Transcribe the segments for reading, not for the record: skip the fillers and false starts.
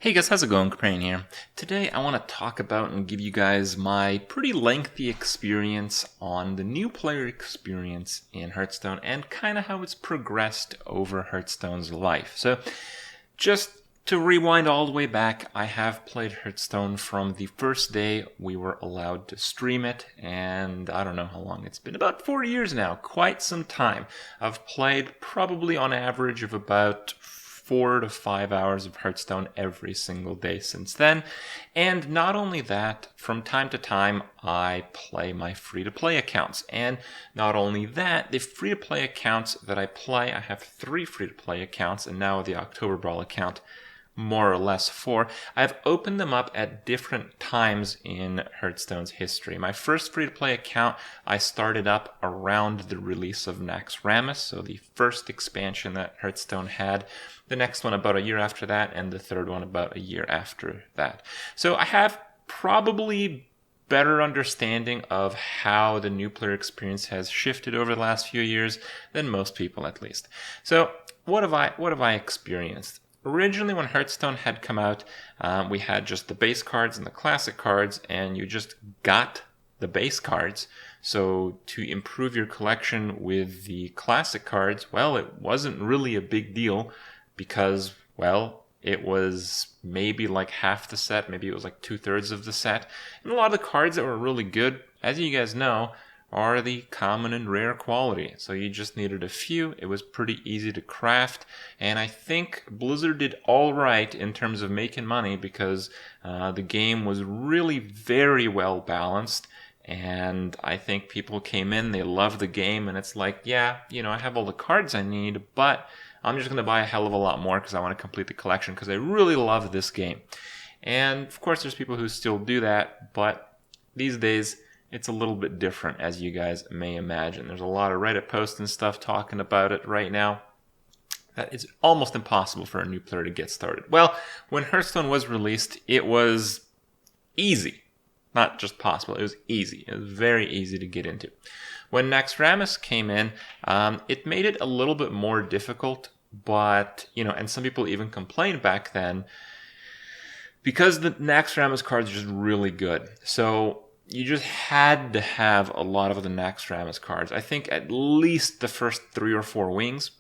Hey guys, how's it going? Kripparrian here. Today I want to talk about and give you guys my pretty lengthy experience on the new player experience in Hearthstone and kind of how it's progressed over Hearthstone's life. So just to rewind all the way back, I have played Hearthstone from the first day we were allowed to stream it, and I don't know how long it's been, about 4 years now, quite some time. I've played probably on average of about 4 to 5 hours of Hearthstone every single day since then. And not only that, from time to time, I play my free-to-play accounts. And not only that, the free-to-play accounts that I play, I have 3 free-to-play accounts, and now the October Brawl account, more or less 4. I've opened them up at different times in Hearthstone's history. My first free-to-play account I started up around the release of Naxxramas, so the first expansion that Hearthstone had. The next one about a year after that, and the third one about a year after that. So I have probably better understanding of how the new player experience has shifted over the last few years than most people, at least. So what have I experienced? Originally, when Hearthstone had come out, we had just the base cards and the classic cards, and you just got the base cards. So to improve your collection with the classic cards, well, it wasn't really a big deal because, well, it was maybe like half the set, maybe it was like 2/3 of the set. And a lot of the cards that were really good, as you guys know, are the common and rare quality. So you just needed a few. It was pretty easy to craft. And I think Blizzard did all right in terms of making money because the game was really very well balanced. And I think people came in, they loved the game, and it's like, yeah, I have all the cards I need, but I'm just going to buy a hell of a lot more because I want to complete the collection because I really love this game. And of course, there's people who still do that, but these days, it's a little bit different, as you guys may imagine. There's a lot of Reddit posts and stuff talking about it right now. That it's almost impossible for a new player to get started. Well, when Hearthstone was released, it was easy. Not just possible, it was easy. It was very easy to get into. When Naxxramas came in, it made it a little bit more difficult, but, and some people even complained back then, because the Naxxramas cards are just really good. So you just had to have a lot of the Naxxramas cards. I think at least the first 3 or 4 wings.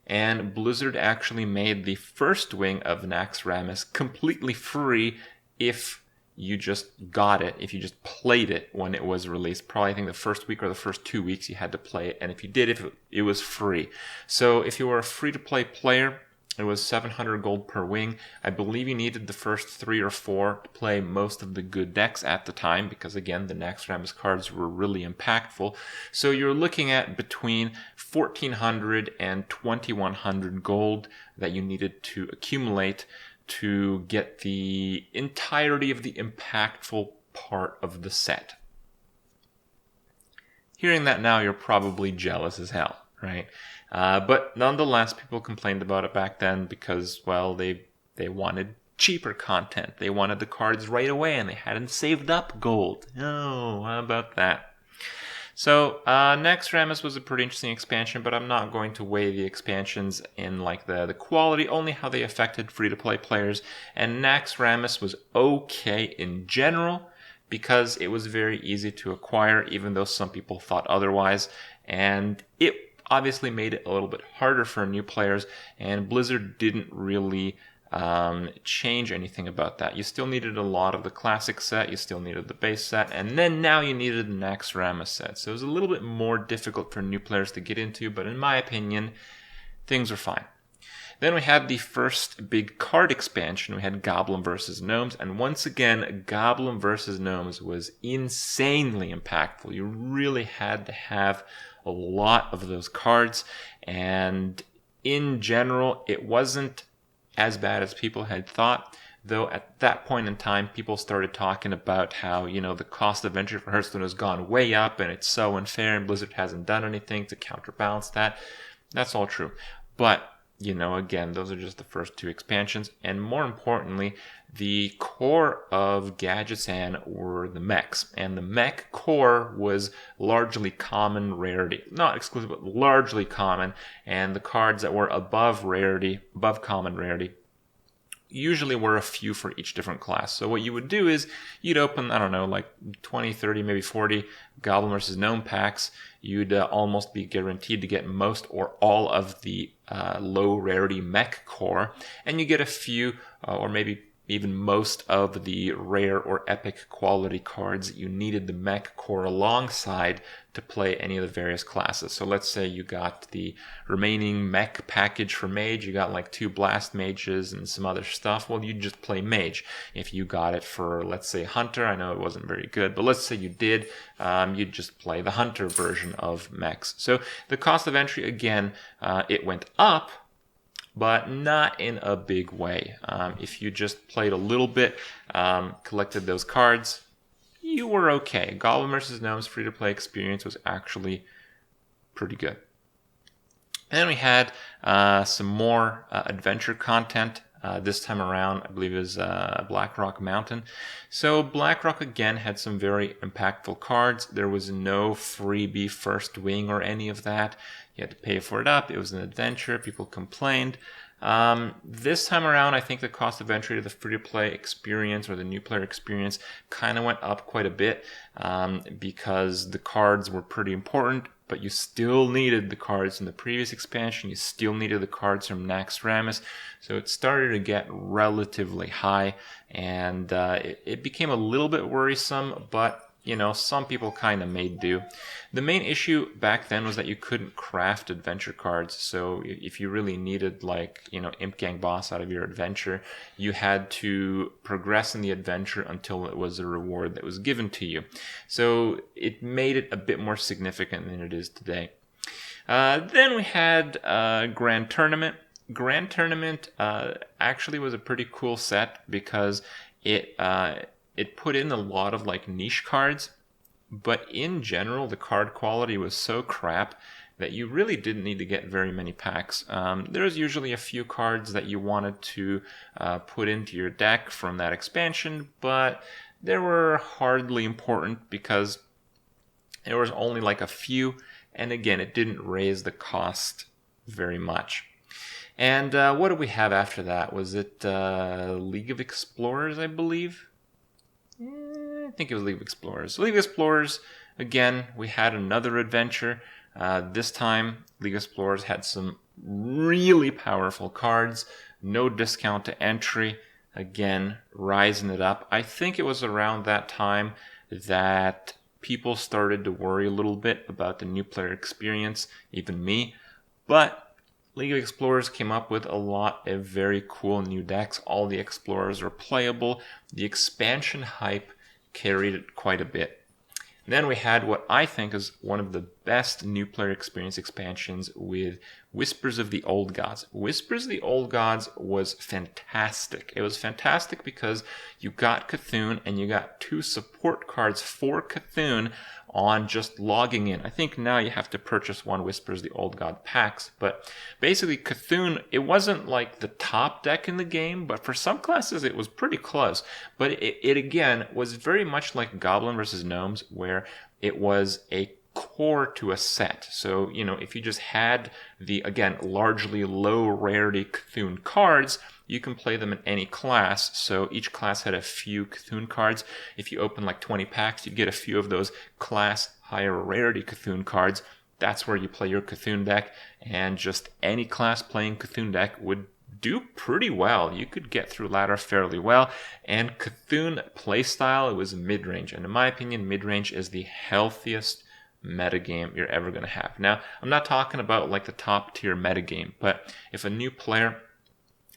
And Blizzard actually made the first wing of Naxxramas completely free if you just got it, if you just played it when it was released. Probably I think the first week or the first 2 weeks you had to play it. And if you did, it was free. So if you were a free-to-play player, it was 700 gold per wing. I believe you needed the first 3 or 4 to play most of the good decks at the time because, again, the Naxxramas cards were really impactful. So you're looking at between 1,400 and 2,100 gold that you needed to accumulate to get the entirety of the impactful part of the set. Hearing that now, you're probably jealous as hell, right? But nonetheless, people complained about it back then because, well, they wanted cheaper content. They wanted the cards right away, and they hadn't saved up gold. Oh, how about that? So, Naxxramas was a pretty interesting expansion, but I'm not going to weigh the expansions in like the quality, only how they affected free-to-play players. And Naxxramas was okay in general because it was very easy to acquire, even though some people thought otherwise. And it obviously made it a little bit harder for new players, and Blizzard didn't really change anything about that. You still needed a lot of the classic set, you still needed the base set, and then now you needed the Naxxramas set. So it was a little bit more difficult for new players to get into, but in my opinion, things were fine. Then we had the first big card expansion. We had Goblin vs. Gnomes, and once again, Goblin vs. Gnomes was insanely impactful. You really had to have a lot of those cards, and in general, it wasn't as bad as people had thought, though at that point in time, people started talking about how, the cost of entry for Hearthstone has gone way up, and it's so unfair, and Blizzard hasn't done anything to counterbalance that. That's all true. But again, those are just the first 2 expansions. And more importantly, the core of Gadgetzan were the mechs. And the mech core was largely common rarity. Not exclusive, but largely common. And the cards that were above common rarity, usually were a few for each different class. So what you would do is you'd open, I don't know, like 20, 30, maybe 40 Goblin versus Gnome packs. You'd almost be guaranteed to get most or all of the low rarity mech core, and you get a few or maybe even most of the rare or epic quality cards that you needed the mech core alongside to play any of the various classes. So let's say you got the remaining mech package for mage, you got like 2 blast mages and some other stuff, well, you just play mage. If you got it for, let's say, hunter, I know it wasn't very good, but let's say you did, you'd just play the hunter version of mechs. So the cost of entry, again, it went up, but not in a big way. If you just played a little bit, collected those cards, you were okay. Goblin vs. Gnomes free-to-play experience was actually pretty good. And then we had some more adventure content. This time around, I believe it was Blackrock Mountain. So Blackrock, again, had some very impactful cards. There was no freebie first wing or any of that. You had to pay for it up. It was an adventure. People complained. This time around, I think the cost of entry to the free-to-play experience or the new player experience kind of went up quite a bit because the cards were pretty important, but you still needed the cards from the previous expansion. You still needed the cards from Naxxramas. So it started to get relatively high, and it became a little bit worrisome, but you know, some people kind of made do. The main issue back then was that you couldn't craft adventure cards. So if you really needed, like, you know, Imp Gang boss out of your adventure, you had to progress in the adventure until it was a reward that was given to you. So it made it a bit more significant than it is today. Then we had Grand Tournament. Grand Tournament actually was a pretty cool set because it put in a lot of like niche cards, but in general the card quality was so crap that you really didn't need to get very many packs. There was usually a few cards that you wanted to put into your deck from that expansion, but they were hardly important because there was only like a few, and again, it didn't raise the cost very much. And what did we have after that? Was it League of Explorers, I believe? I think it was League of Explorers. League of Explorers, again, we had another adventure. This time, League of Explorers had some really powerful cards. No discount to entry. Again, rising it up. I think it was around that time that people started to worry a little bit about the new player experience, even me. But League of Explorers came up with a lot of very cool new decks. All the Explorers are playable. The expansion hype carried it quite a bit. Then we had what I think is one of the best new player experience expansions with Whispers of the Old Gods. Whispers of the Old Gods was fantastic. It was fantastic because you got Cthulhu and you got 2 support cards for Cthulhu on just logging in. I think now you have to purchase 1 Whispers of the Old God packs, but basically Cthulhu, it wasn't like the top deck in the game, but for some classes it was pretty close. But it again was very much like Goblin versus Gnomes, where it was a core to a set. So, you know, if you just had the, again, largely low rarity Cthulhu cards, you can play them in any class. So each class had a few Cthulhu cards. If you open like 20 packs, you get a few of those class higher rarity Cthulhu cards. That's where you play your Cthulhu deck, and just any class playing Cthulhu deck would do pretty well. You could get through ladder fairly well, and Cthulhu playstyle, it was mid-range. And in my opinion, mid-range is the healthiest metagame you're ever going to have. Now, I'm not talking about like the top tier metagame, but if a new player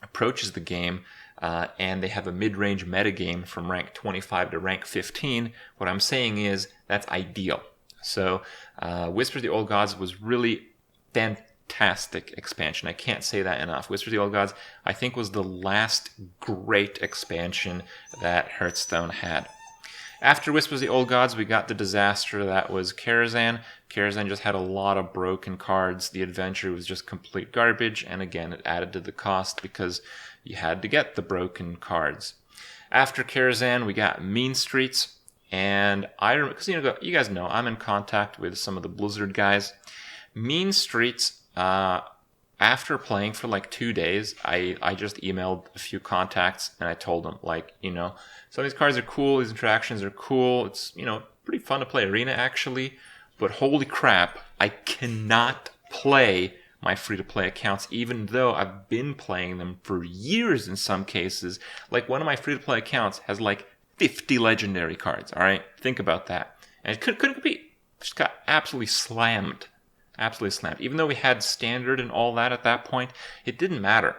approaches the game and they have a mid-range metagame from rank 25 to rank 15, what I'm saying is that's ideal. So Whispers of the Old Gods was really fantastic expansion. I can't say that enough. Whispers of the Old Gods, I think, was the last great expansion that Hearthstone had. After Whispers of the Old Gods, we got the disaster that was Karazhan. Karazhan just had a lot of broken cards. The adventure was just complete garbage, and again, it added to the cost because you had to get the broken cards. After Karazhan, we got Mean Streets, and I remember, because you guys know, I'm in contact with some of the Blizzard guys. Mean Streets after playing for like 2 days, I just emailed a few contacts and I told them, like, some of these cards are cool, these interactions are cool, it's, pretty fun to play Arena actually, but holy crap, I cannot play my free-to-play accounts, even though I've been playing them for years in some cases. Like, one of my free-to-play accounts has like 50 legendary cards, all right? Think about that. And it couldn't compete. Just got absolutely slammed. Absolutely slammed. Even though we had Standard and all that at that point, it didn't matter.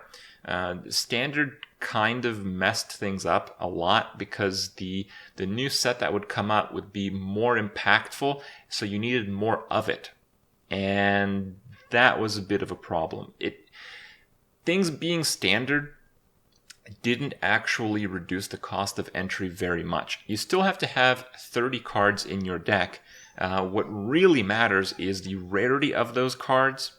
Standard kind of messed things up a lot because the new set that would come out would be more impactful, so you needed more of it. And that was a bit of a problem. Things being standard didn't actually reduce the cost of entry very much. You still have to have 30 cards in your deck. What really matters is the rarity of those cards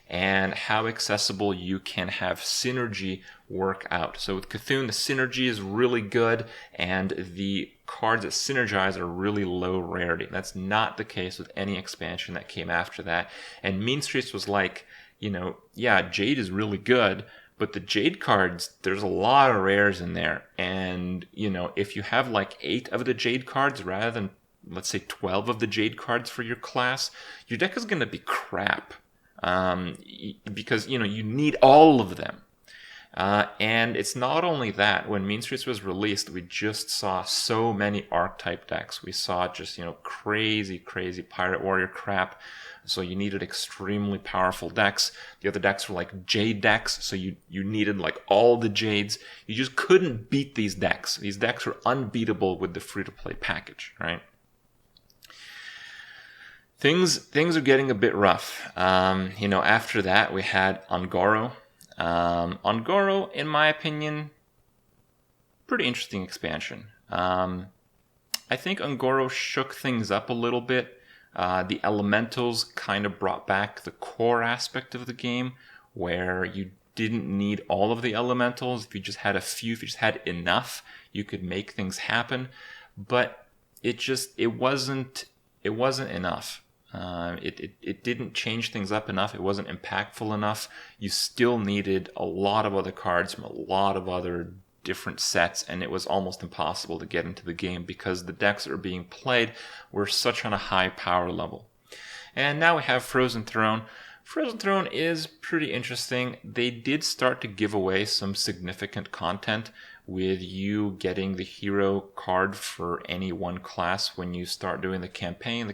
and how accessible you can have synergy work out. So with Cthulhu, the synergy is really good, and the cards that synergize are really low rarity. That's not the case with any expansion that came after that. And Mean Streets was like, yeah, Jade is really good, but the Jade cards, there's a lot of rares in there. And, if you have like 8 of the Jade cards rather than, let's say, 12 of the Jade cards for your class, your deck is going to be crap. Because, you need all of them. And it's not only that. When Mean Streets was released, we just saw so many archetype decks. We saw just, crazy Pirate Warrior crap. So you needed extremely powerful decks. The other decks were like Jade decks, so you needed like all the Jades. You just couldn't beat these decks. These decks were unbeatable with the free-to-play package, right? Things are getting a bit rough. After that, we had Ungoro. Ungoro, in my opinion, pretty interesting expansion. I think Ungoro shook things up a little bit. The elementals kind of brought back the core aspect of the game, where you didn't need all of the elementals. If you just had a few, if you just had enough, you could make things happen. But it wasn't enough. It didn't change things up enough. It wasn't impactful enough. You still needed a lot of other cards from a lot of other different sets, and it was almost impossible to get into the game because the decks that were being played were such on a high power level. And now we have Frozen Throne. Frozen Throne is pretty interesting. They did start to give away some significant content with you getting the hero card for any one class when you start doing the campaign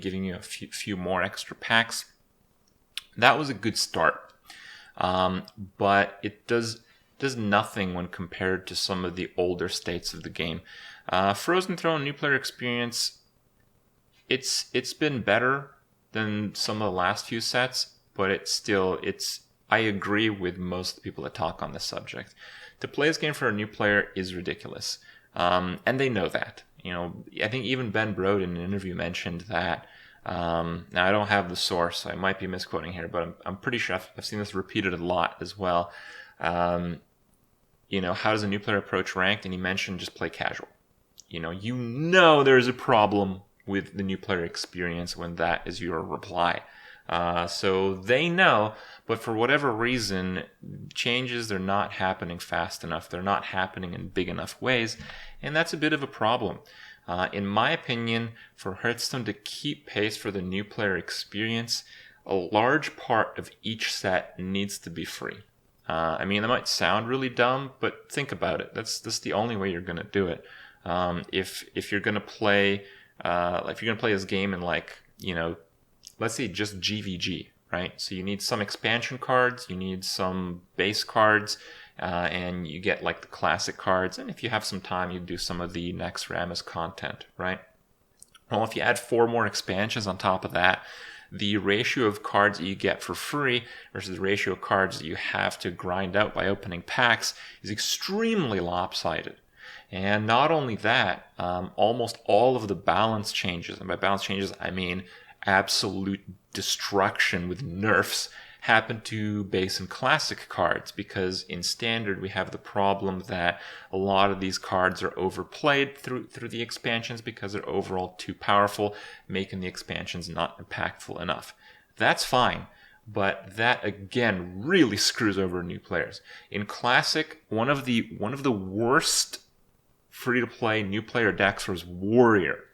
giving you a few more extra packs. That was a good start, but it does nothing when compared to some of the older states of the game. Frozen Throne new player experience, it's been better than some of the last few sets, but I agree with most of the people that talk on this subject. To play this game for a new player is ridiculous. And they know that. I think even Ben Brode in an interview mentioned that. Now, I don't have the source, so I might be misquoting here, but I'm pretty sure I've seen this repeated a lot as well. How does a new player approach ranked? And he mentioned just play casual. There's a problem with the new player experience when that is your reply. So they know, but for whatever reason, changes are not happening fast enough. They're not happening in big enough ways, and that's a bit of a problem. In my opinion, for Hearthstone to keep pace for the new player experience, a large part of each set needs to be free. That might sound really dumb, but think about it. That's the only way you're going to do it. If you're going to play, if you're going to play this game in let's say just GVG, right? So you need some expansion cards, you need some base cards, and you get like the classic cards. And if you have some time, you do some of the next Rammus content, right? Well, if you add 4 more expansions on top of that, the ratio of cards that you get for free versus the ratio of cards that you have to grind out by opening packs is extremely lopsided. And not only that, almost all of the balance changes, and by balance changes, I mean absolute destruction with nerfs, happen to base and classic cards, because in standard we have the problem that a lot of these cards are overplayed through the expansions because they're overall too powerful, making the expansions not impactful enough. That's fine, but that again really screws over new players. In Classic, one of the worst free-to-play new player decks was Warrior.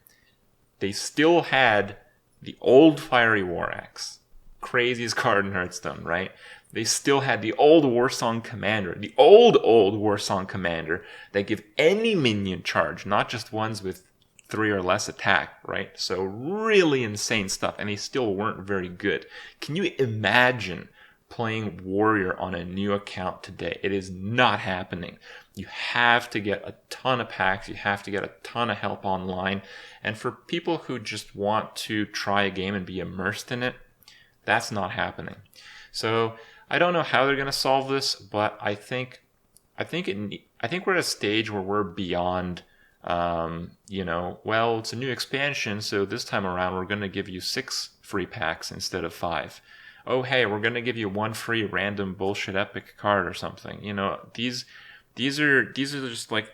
They still had the old Fiery War Axe, craziest card in Hearthstone, right? They still had the old Warsong Commander, the old Warsong Commander that give any minion charge, not just ones with 3 or less attack, right? So really insane stuff, and they still weren't very good. Can you imagine playing Warrior on a new account today? It is not happening. You have to get a ton of packs, you have to get a ton of help online, and for people who just want to try a game and be immersed in it, that's not happening. So I don't know how they're going to solve this, but I think we're at a stage where we're beyond well, it's a new expansion, so this time around we're going to give you 6 free packs instead of 5. Oh, hey, we're going to give you 1 free random bullshit epic card or something. These are just like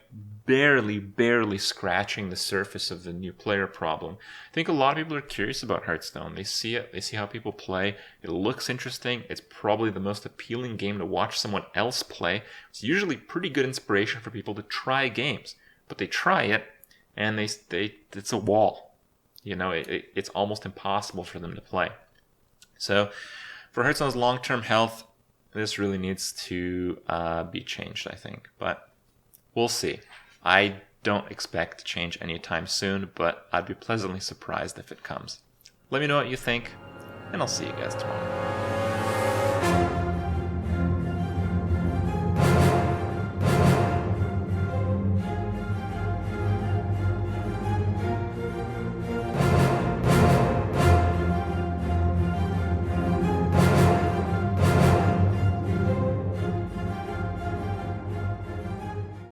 barely scratching the surface of the new player problem. I think a lot of people are curious about Hearthstone. They see it, they see how people play. It looks interesting. It's probably the most appealing game to watch someone else play. It's usually pretty good inspiration for people to try games. But they try it, and it's a wall. It's almost impossible for them to play. So for Hearthstone's long-term health, this really needs to be changed, I think. But we'll see. I don't expect to change anytime soon, but I'd be pleasantly surprised if it comes. Let me know what you think, and I'll see you guys tomorrow.